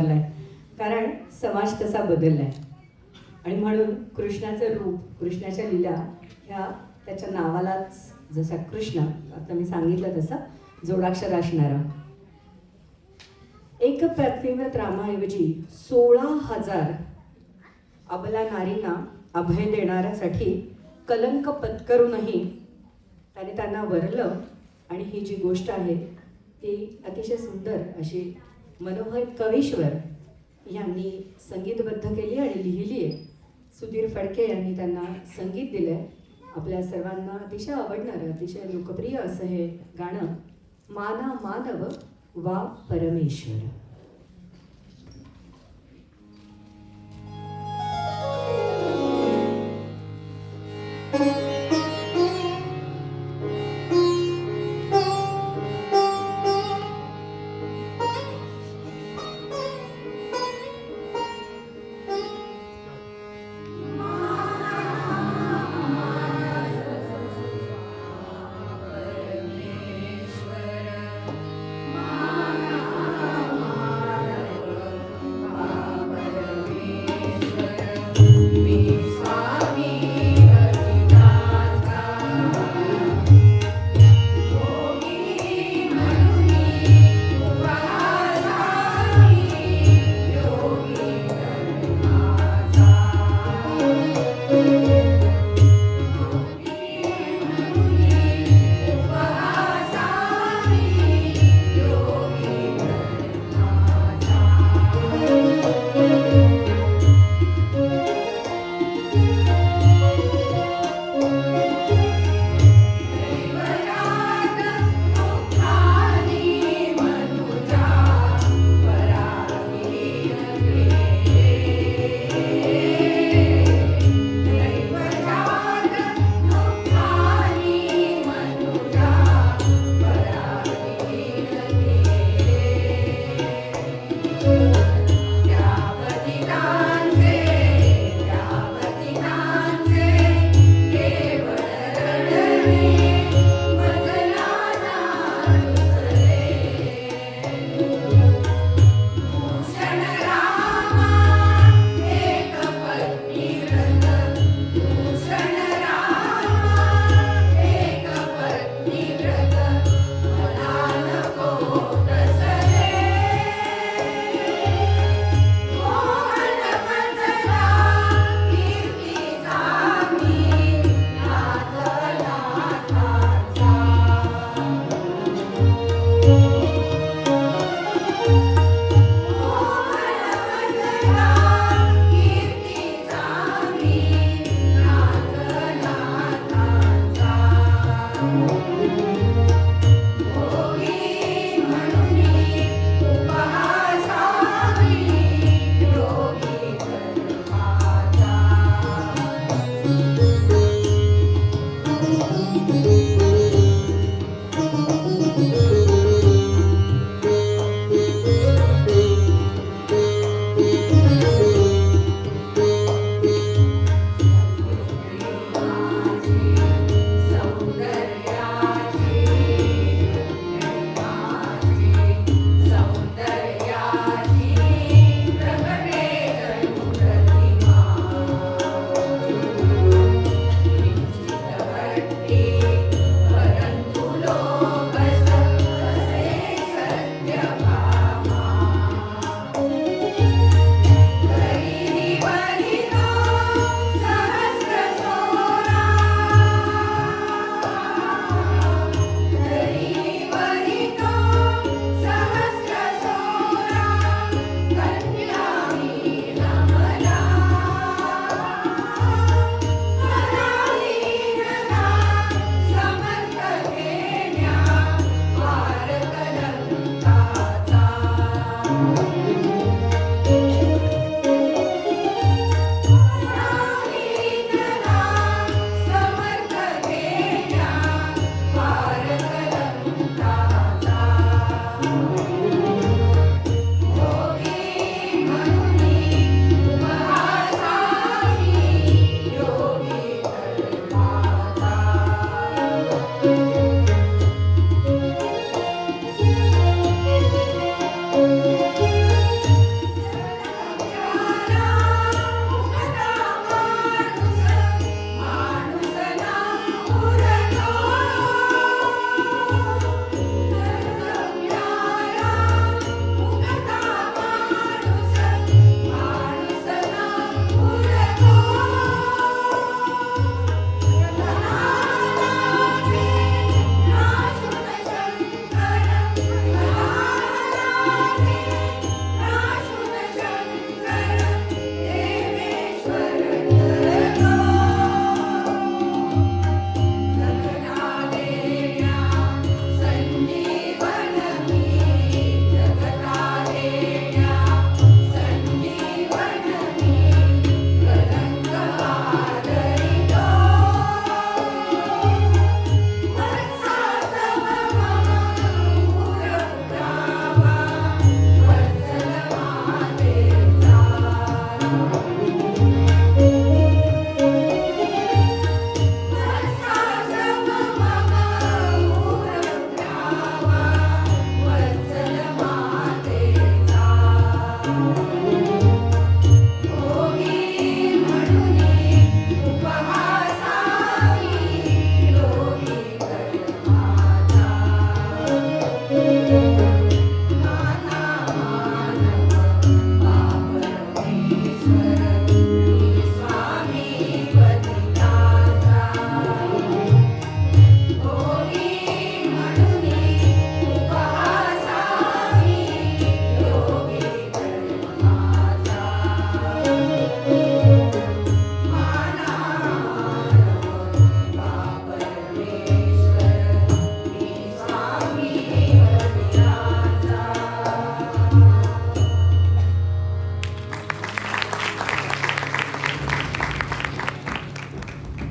आहे, कारण समाज तसा बदललाय आणि म्हणून कृष्णाचं रूप, कृष्णाच्या लीला ह्या त्याच्या नावालाच, जसा कृष्ण आता मी सांगितलं तसं जोडाक्षर असणारा. एक पृथ्वीव्रत रामाऐवजी 16,000 अबला नारींना अभय देणाऱ्यासाठी कलंक पत्करूनही त्याने त्यांना वरलं. आणि ही जी गोष्ट आहे ती अतिशय सुंदर अशी मनोहर कवीश्वर यांनी संगीतबद्ध केली आणि लिहिली आहे. सुधीर फडके यांनी त्यांना संगीत दिलं आहे. आपल्या सर्वांना अतिशय आवडणारं, अतिशय लोकप्रिय असं हे गाणं, माना मानव वा परमेश्वर.